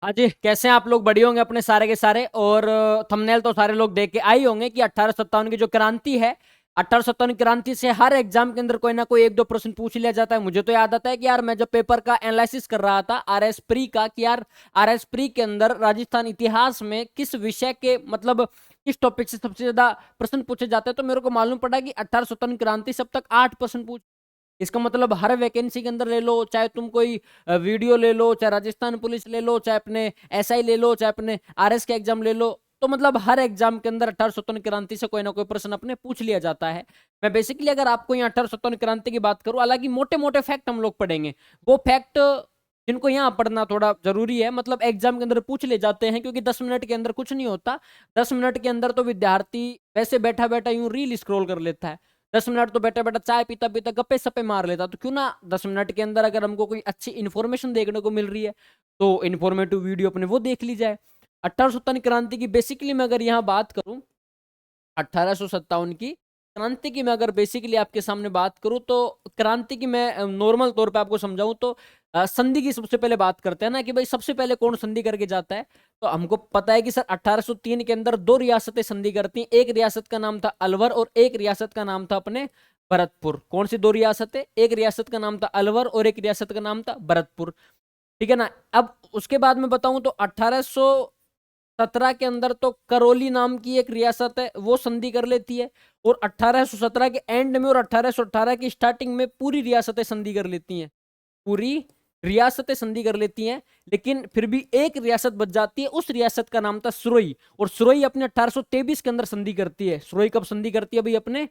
हाँ जी, कैसे हैं आप लोग? बढ़िया होंगे अपने सारे के सारे। और थंबनेल तो सारे लोग देख के आई होंगे कि 1857 की जो क्रांति है, 1857 क्रांति से हर एग्जाम के अंदर कोई ना कोई एक दो प्रश्न पूछ लिया जाता है। मुझे तो याद आता है कि यार मैं जब पेपर का एनालिसिस कर रहा था आरएस प्री का, कि यार आरएस प्री के अंदर राजस्थान इतिहास में किस विषय के मतलब किस टॉपिक से सबसे ज्यादा प्रश्न पूछे जाते हैं, तो मेरे को मालूम पड़ा कि 1857 क्रांति से अब तक 8 प्रश्न पूछ। इसका मतलब हर वैकेंसी के अंदर ले लो, चाहे तुम कोई वीडियो ले लो, चाहे राजस्थान पुलिस ले लो, चाहे अपने एसआई ले लो, चाहे अपने आरएस के एग्जाम ले लो, तो मतलब हर एग्जाम के अंदर 1857 क्रांति से कोई ना कोई प्रश्न अपने पूछ लिया जाता है। मैं बेसिकली अगर आपको यहाँ 1857 क्रांति की बात करूँ, हालांकि मोटे मोटे फैक्ट हम लोग पढ़ेंगे, वो फैक्ट जिनको यहाँ पढ़ना थोड़ा जरूरी है, मतलब एग्जाम के अंदर पूछ ले जाते हैं, क्योंकि 10 मिनट के अंदर कुछ नहीं होता। 10 मिनट के अंदर तो विद्यार्थी वैसे बैठा बैठा यूं रील स्क्रॉल कर लेता है। 10 मिनट तो बैठा बैठा चाय पीता पीता गप्पे सप्पे मार लेता। तो क्यों ना 10 मिनट के अंदर अगर हमको कोई अच्छी इन्फॉर्मेशन देखने को मिल रही है, तो इन्फॉर्मेटिव वीडियो अपने वो देख ली जाए। 1857 क्रांति की बेसिकली मैं अगर यहाँ बात करूं, 1857 की क्रांति की मैं अगर बेसिकली आपके सामने बात करूं, तो क्रांति की मैं नॉर्मल तौर पे आपको समझाऊं तो संधि की सबसे पहले बात करते हैं ना, कि भाई सबसे पहले कौन संधि करके जाता है। तो हमको पता है कि सर 1803 के अंदर दो रियासतें संधि करती हैं। एक रियासत का नाम था अलवर और एक रियासत का नाम था अपने भरतपुर। कौन सी दो रियासतें? एक रियासत का नाम था अलवर और एक रियासत का नाम था भरतपुर। ठीक है ना। अब उसके बाद में बताऊं तो 1817 के अंदर तो करौली नाम की एक रियासत है, वो संधि कर लेती है। और 1817 के एंड में और 1818 की स्टार्टिंग में पूरी रियासतें संधि कर लेती हैं। पूरी रियासतें संधि कर लेती हैं, लेकिन फिर भी एक रियासत बच जाती है। उस रियासत का नाम था सुरोई, और सुरोई अपने 1823 के अंदर संधि करती है। सुरोई कब संधि करती है भाई? अपने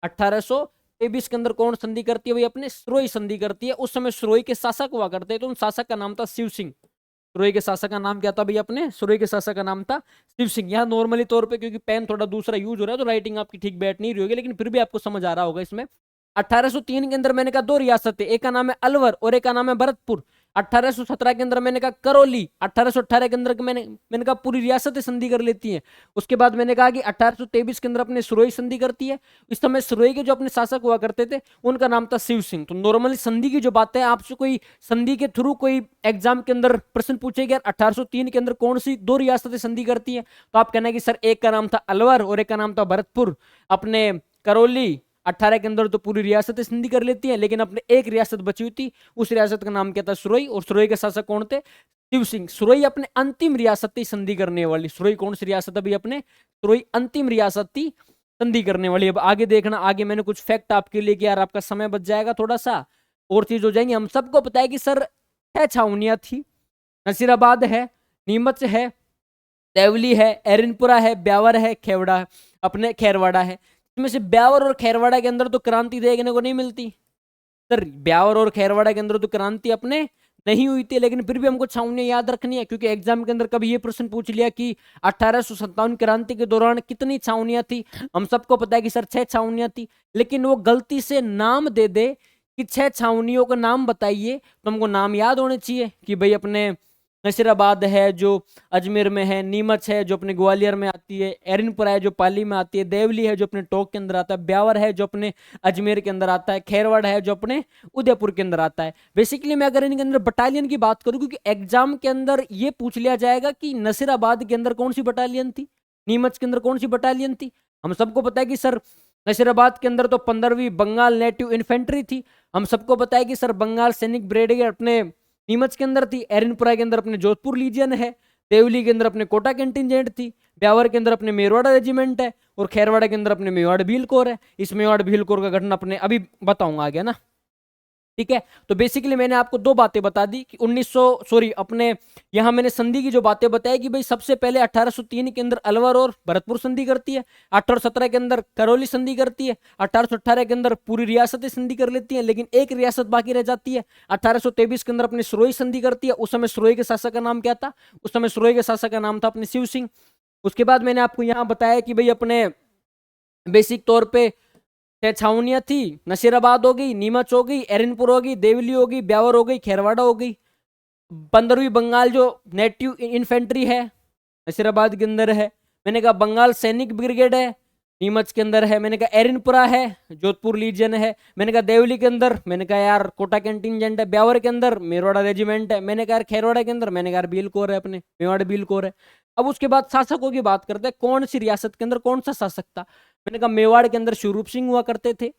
1823 के अंदर कौन संधि करती है भाई? अपने सुरोई संधि करती है। उस समय सुरोई के शासक हुआ करते हैं, तो उन शासक का नाम था शिव सिंह। सुरोई के शासक का नाम क्या था भाई? अपने सुरोई के शासक का नाम था शिव सिंह। यहाँ नॉर्मली तौर पे क्योंकि पेन थोड़ा दूसरा यूज हो रहा है, तो राइटिंग आपकी ठीक बैठ नहीं रही होगी, लेकिन फिर भी आपको समझ आ रहा होगा इसमें। 1803 के अंदर मैंने कहा दो रियासतें, एक का नाम है अलवर और एक का नाम है भरतपुर। 1817 के अंदर मैंने कहा करौली। 1818 के अंदर मैंने कहा पूरी रियासतें संधि कर लेती हैं। उसके बाद मैंने कहा कि 1823 के अंदर अपने सुरोई संधि करती है। इस समय सुरोई के जो अपने शासक हुआ करते थे, उनका नाम था शिव सिंह। तो नॉर्मली संधि की जो बात है, आपसे कोई संधि के थ्रू कोई एग्जाम के अंदर प्रश्न पूछेगा 1803 के अंदर कौन सी दो रियासतें संधि करती है, तो आप कहना है कि सर एक का नाम था अलवर और एक का नाम था भरतपुर। अपने करौली 18 के अंदर तो पूरी रियासत संधि कर लेती है, लेकिन अपने एक रियासत बची हुई थी, उस रियासत का नाम क्या था? सुरोई। और सुरोई के शासक कौन थे? शिव सिंह। सुरोई अपने अंतिम रियासत थी संधि करने वाली। सुरोई कौन सी रियासत? अभी अपने सुरोई अंतिम रियासत थी संधि करने वाली। अब आगे देखना, आगे मैंने कुछ फैक्ट आपके लिए कि यार आपका समय बच जाएगा थोड़ा सा, और चीज हो जाएंगी। हम सबको पता है कि सर 6 छावनियां थी। नसीराबाद है, नीमच है, देवली है, एरनपुरा है, ब्यावर है, खेवड़ा है, अपने खैरवाड़ा है। इसमें से ब्यावर और खैरवाड़ा के अंदर तो क्रांति देखने को नहीं मिलती। सर ब्यावर और खैरवाड़ा के अंदर तो क्रांति अपने नहीं हुई थी, लेकिन फिर भी हमको छावनियां याद रखनी है, क्योंकि एग्जाम के अंदर कभी ये प्रश्न पूछ लिया कि 1857 क्रांति के दौरान कितनी छावनियां थी। हम सबको पता है कि सर 6 छावनियां थी, लेकिन वो गलती से नाम दे दे कि 6 छावनियों का नाम बताइए, तो हमको नाम याद होने चाहिए कि भाई अपने नसीराबाद है जो अजमेर में है, नीमच है जो अपने ग्वालियर में आती है, एरनपुरा है जो पाली में आती है, देवली है जो अपने टोंक के अंदर आता है, ब्यावर है जो अपने अजमेर के अंदर आता है, खैरवाड़ है जो अपने उदयपुर के अंदर आता है। बेसिकली मैं अगर इनके अंदर बटालियन की बात करूं, क्योंकि एग्जाम के अंदर ये पूछ लिया जाएगा कि नसीराबाद के अंदर कौन सी बटालियन थी, नीमच के अंदर कौन सी बटालियन थी। हम सबको पता है कि सर नसीराबाद के अंदर तो 15वीं बंगाल नेटिव इन्फेंट्री थी। हम सबको पता है कि सर बंगाल सैनिक ब्रिगेड अपने नीमच के अंदर थी। एरनपुरा के अंदर अपने जोधपुर लीजियन है। देवली के अंदर अपने कोटा कंटिजेंट थी। ब्यावर के अंदर अपने मेरवाड़ा रेजिमेंट है। और खैरवाड़ा के अंदर अपने मेवाड़ भील कोर है। इस मेवाड़ भील कोर का गठन अपने अभी बताऊंगा आगे ना। ठीक है, तो बेसिकली मैंने आपको दो बातें बता दी कि 1900 सॉरी अपने यहां मैंने संधि की जो बातें बताई कि भाई सबसे पहले 1803 के अंदर अलवर और भरतपुर संधि करती है, 1817 के अंदर करौली संधि करती है, 1818 के अंदर पूरी रियासतें संधि कर लेती हैं, लेकिन एक रियासत बाकी रह जाती है। 1823 के अंदर अपनी सुरोई संधि करती है। उस समय सुरोई के शासक का नाम क्या था? उस समय सुरोई के शासक का नाम था अपने शिव सिंह। उसके बाद मैंने आपको यहां बताया कि भाई अपने बेसिक तौर पे 6 छावनियां थी। नसीराबाद हो गई, नीमच हो गई, एरनपुर हो गई, देवली हो गई, ब्यावर हो गई, खैरवाड़ा हो गई। 15वीं बंगाल जो नेटिव इन्फेंट्री है नसीराबाद के अंदर है। मैंने कहा बंगाल सैनिक ब्रिगेड है, नीमच के अंदर है, मैंने कहा एरिनपुरा है, जोधपुर लीजियन है, मैंने कहा देवली के अंदर, मैंने कहा यार कोटा कंटिजेंट है, ब्यावर के अंदर मेरवाड़ा रेजिमेंट है, मैंने कहा यार खेरवाड़ा के अंदर, मैंने कहा यार भील कोर है, अपने मेवाड़ भील कोर है। अब उसके बाद शासकों की बात करते हैं, कौन सी रियासत के अंदर कौन सा शासक था। मैंने कहा मेवाड़ के अंदर स्वरूप सिंह हुआ करते थे।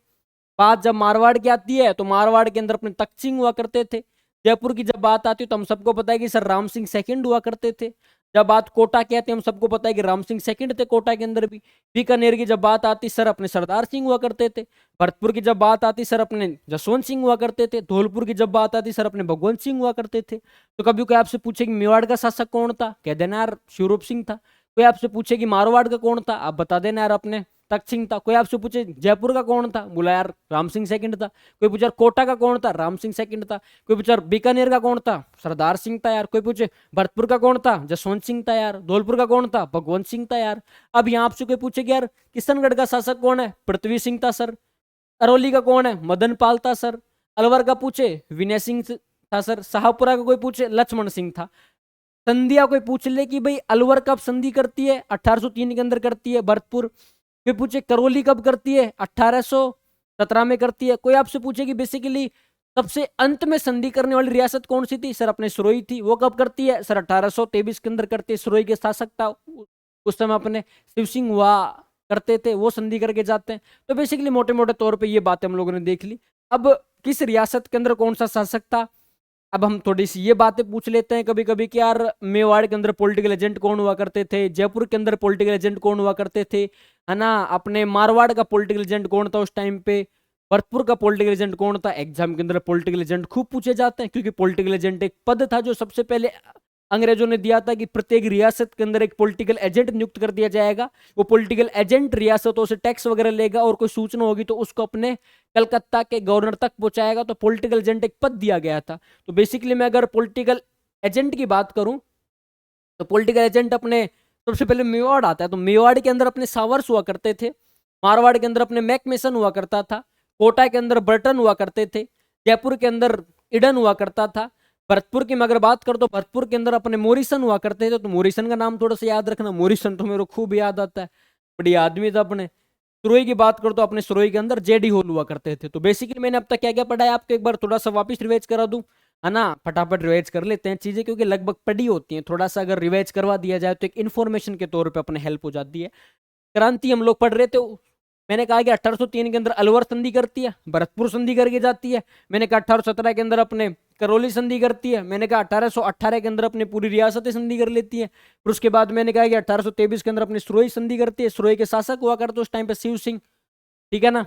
बात जब मारवाड़ की आती है तो मारवाड़ के अंदर अपने तख्त सिंह हुआ करते थे। जयपुर की जब बात आती है तो हम सबको पता है कि सर राम सिंह सेकंड हुआ करते थे। जब बात कोटा की आती है हम सबको पता है कि राम सिंह सेकंड थे कोटा के अंदर भी। बीकानेर की जब बात आती सर अपने सरदार सिंह हुआ करते थे। भरतपुर की जब बात आती सर अपने जसवंत सिंह हुआ करते थे। धौलपुर की जब बात आती सर अपने भगवंत सिंह हुआ करते थे। तो कभी कोई आपसे पूछे कि मेवाड़ का शासक कौन था, कह देना यार स्वरूप सिंह था। कोई आपसे पूछे कि मारवाड़ का कौन था, आप बता देना यार अपने तख्त सिंह था। कोई आपसे पूछे जयपुर का कौन था, बोला यार राम सिंह सेकंड था। कोई पूछा कोटा का कौन था, राम सिंह सेकंड था। कोई पूछा बीकानेर का कौन था, सरदार सिंह था यार। कोई पूछे भरतपुर का कौन था, जसवंत सिंह था यार। धौलपुर का कौन था, भगवंत सिंह था यार। अब यहाँ आपसे कोई पूछे कि यार किशनगढ़ का शासक कौन है, पृथ्वी सिंह था सर। करौली का कौन है, मदन पाल था सर। अलवर का पूछे विनय सिंह था सर। शाहपुरा का कोई पूछे लक्ष्मण सिंह था। संधिया कोई पूछ ले कि भाई अलवर कब संधि करती है, 1803 के अंदर करती है भरतपुर। कोई पूछे करौली कब करती है, 1817 में करती है। कोई आपसे पूछे कि बेसिकली सबसे अंत में संधि करने वाली रियासत कौन सी थी, सर अपने सुरोई थी। वो कब करती है, सर 1823 के अंदर करती है। सुरोई के शासक था उस समय अपने शिव सिंह हुआ करते थे, वो संधि करके जाते हैं। तो बेसिकली मोटे मोटे तौर पे ये बातें हम लोगों ने देख ली। अब किस रियासत के अंदर कौन सा शासक था, अब हम थोड़ी सी ये बातें पूछ लेते हैं कभी कभी कि यार मेवाड़ के अंदर पॉलिटिकल एजेंट कौन हुआ करते थे, जयपुर के अंदर पॉलिटिकल एजेंट कौन हुआ करते थे, है ना। अपने मारवाड़ का पॉलिटिकल एजेंट कौन था उस टाइम पे, भरतपुर का पॉलिटिकल एजेंट कौन था। एग्जाम के अंदर पॉलिटिकल एजेंट खूब पूछे जाते हैं, क्योंकि पॉलिटिकल एजेंट एक पद था जो सबसे पहले अंग्रेजों ने दिया था कि प्रत्येक रियासत के अंदर एक पॉलिटिकल एजेंट नियुक्त कर दिया जाएगा। वो पॉलिटिकल एजेंट रियासतों से टैक्स वगैरह लेगा और कोई सूचना होगी तो उसको अपने कलकत्ता के गवर्नर तक पहुंचाएगा। तो पॉलिटिकल एजेंट एक पद दिया गया था। तो बेसिकली मैं अगर पॉलिटिकल एजेंट की बात करूं तो पॉलिटिकल एजेंट अपने सबसे पहले मेवाड़ आता है। तो मेवाड़ के अंदर अपने सावर्स हुआ करते थे। मारवाड़ के अंदर अपने मैकमेसन हुआ करता था। कोटा के अंदर बर्टन हुआ करते थे। जयपुर के अंदर इडन हुआ करता था। भरतपुर की मैं अगर बात करूं तो भरतपुर के अंदर अपने मोरिसन हुआ करते थे। तो मोरिसन का नाम थोड़ा सा याद रखना, मोरिसन तो मेरे को खूब याद आता है, बढ़िया आदमी था अपने। सुरोई की बात करो तो अपने सुरोई के अंदर जेडी होल हुआ करते थे। तो बेसिकली मैंने अब तक क्या क्या पढ़ा है आपको एक बार थोड़ा सा वापस रिवाइज करा दूं, है ना। फटाफट रिवाइज कर लेते हैं चीजें, क्योंकि लगभग पढ़ी होती हैं। थोड़ा सा अगर रिवाइज करवा दिया जाए तो एक इन्फॉर्मेशन के तौर पे अपने हेल्प हो जाती है। क्रांति हम लोग पढ़ रहे थे, मैंने कहा कि 1803 के अंदर अलवर संधि करती है, भरतपुर संधि करके जाती है। मैंने कहा 1817 के अंदर अपने करौली संधि करती है। मैंने कहा 1818 के अंदर अपने पूरी रियासतें संधि कर लेती है। फिर उसके बाद मैंने कहा कि 1823 के अंदर अपनी सुरोई संधि करती है। सुरोई के शासक हुआ करते उस टाइम पे शिव सिंह, ठीक है ना।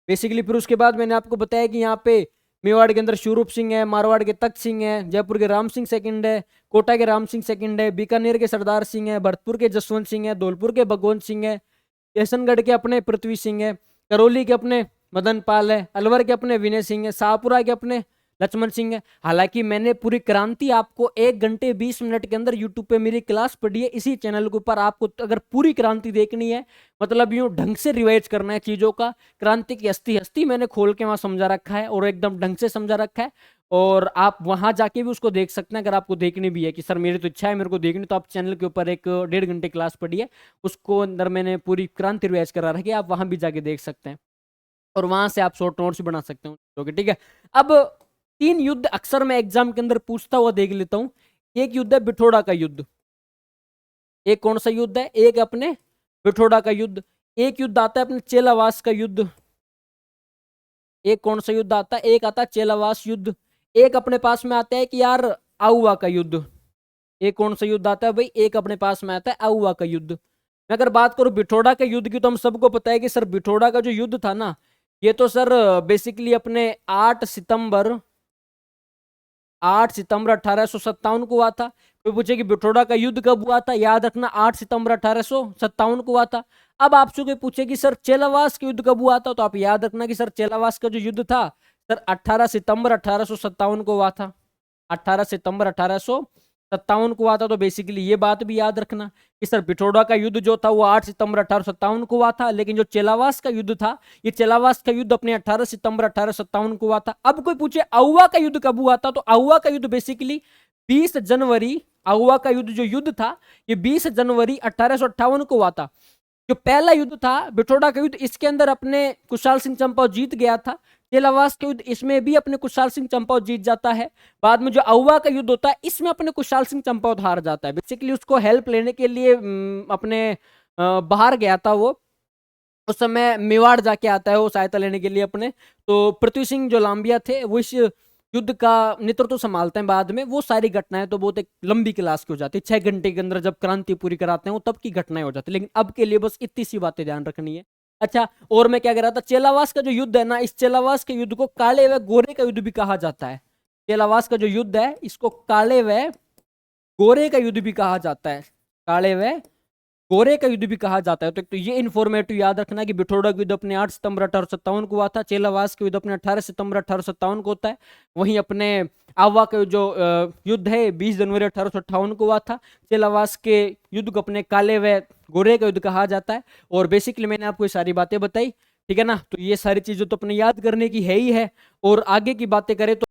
बेसिकली फिर उसके बाद मैंने आपको बताया कि यहाँ पे मेवाड़ के अंदर स्वरूप सिंह है, मारवाड़ के तख्त सिंह है, जयपुर के राम सिंह सेकंड है, कोटा के राम सिंह सेकंड है, बीकानेर के सरदार सिंह है, भरतपुर के जसवंत सिंह है, धौलपुर के भगवंत सिंह है, किशनगढ़ के अपने पृथ्वी सिंह है, करौली के अपने मदन पाल है, अलवर के अपने विनय सिंह है, शाहपुरा के अपने लक्ष्मण सिंह है। हालांकि मैंने पूरी क्रांति आपको 1 घंटे 20 मिनट के अंदर यूट्यूब पे मेरी क्लास पढ़ी है इसी चैनल के ऊपर। आपको अगर पूरी क्रांति देखनी है, मतलब यूं ढंग से रिवाइज करना है चीजों का, क्रांति की हस्ती हस्ती मैंने खोल के वहां समझा रखा है और एकदम ढंग से समझा रखा है। और आप वहां जाके भी उसको देख सकते हैं अगर आपको देखनी भी है कि सर मेरी तो इच्छा है मेरे को देखनी, तो आप चैनल के ऊपर एक 1.5 घंटे क्लास पढ़ी है, उसको अंदर मैंने पूरी क्रांति रिवाइज करा रखी है, आप वहां भी जाके देख सकते हैं और वहां से आप शॉर्ट नोट्स बना सकते हो, ठीक है। अब 3 युद्ध अक्सर मैं एग्जाम के अंदर पूछता हुआ देख लेता हूं। एक युद्ध है बिठोड़ा का युद्ध, एक कौन सा युद्ध है, एक अपने बिठोड़ा का युद्ध। एक युद्ध आता है अपने चेलावास का युद्ध। एक कौन सा युद्ध आता है, एक आता है चेलावास युद्ध। एक अपने पास में आता है कि यार आउवा का युद्ध। एक कौन सा युद्ध आता है भाई, एक अपने पास में आता है आउवा का युद्ध। मैं अगर बात करूं बिठोड़ा के युद्ध की तो हम सबको पता है कि सर बिठोड़ा का जो युद्ध था ना, ये तो सर बेसिकली अपने 8 सितंबर 1857 को हुआ था। कोई पूछे कि बिठोड़ा का युद्ध कब हुआ था, याद रखना 8 सितंबर 1857 को हुआ था। अब आपसे कोई पूछे कि सर चेलावास का युद्ध कब हुआ था, तो आप याद रखना कि सर चेलावास का जो युद्ध था सर 18 सितंबर 1857 को हुआ था। 18 सितंबर 1857 को हुआ था। तो बेसिकली ये बात भी याद रखना कि सर बिठोड़ा का युद्ध जो था वो 8 सितंबर 1857 को हुआ था, लेकिन जो चेलावास का युद्ध था, ये चेलावास का युद्ध अपने 18 सितंबर 1857 को हुआ था। अब कोई पूछे आउवा का युद्ध कब हुआ था, तो आउवा का युद्ध बेसिकली 20 जनवरी, आउवा का युद्ध जो युद्ध था ये 20 जनवरी 1858 को हुआ था। जो पहला युद्ध था बिठोड़ा का युद्ध, इसके अंदर अपने कुशाल सिंह चंपावत जीत गया था। चेलावास के युद्ध, इसमें भी अपने कुशाल सिंह चंपावत जीत जाता है। बाद में जो अहुआ का युद्ध होता है, इसमें अपने कुशाल सिंह चंपावत हार जाता है। बेसिकली उसको हेल्प लेने के लिए अपने बाहर गया था वो, उस समय मेवाड़ जाके आता है वो सहायता लेने के लिए अपने। तो पृथ्वी सिंह जो लांबिया थे वो इस युद्ध का नेतृत्व संभालते हैं बाद में। वो सारी घटनाएं तो बहुत एक लंबी क्लास की हो जाती है, 6 घंटे के अंदर जब क्रांति पूरी कराते हैं वो तब की घटनाएं हो जाती है, लेकिन अब के लिए बस इतनी सी बातें ध्यान रखनी है। अच्छा, और मैं क्या कह रहा था, चेलावास का जो युद्ध है ना, इस चेलावास के युद्ध को काले व गोरे का युद्ध भी कहा जाता है। चेलावास का जो युद्ध है इसको काले व गोरे का युद्ध भी कहा जाता है, काले व गोरे का युद्ध भी कहा जाता है। तो ये इन्फॉर्मेटिव याद रखना कि बिठोड़ा का युद्ध अपने 8 सितंबर 1857 को हुआ था, चेलावास का युद्ध अपने 18 सितंबर 1857 को होता है। वहीं अपने आवा का जो युद्ध है 20 जनवरी 1858 को हुआ था। चेलावास के युद्ध को अपने काले व गोरे का युद्ध कहा जाता है। और बेसिकली मैंने आपको ये सारी बातें बताई, ठीक है ना। तो ये सारी चीजें तो अपने याद करने की है ही है। और आगे की बातें करें तो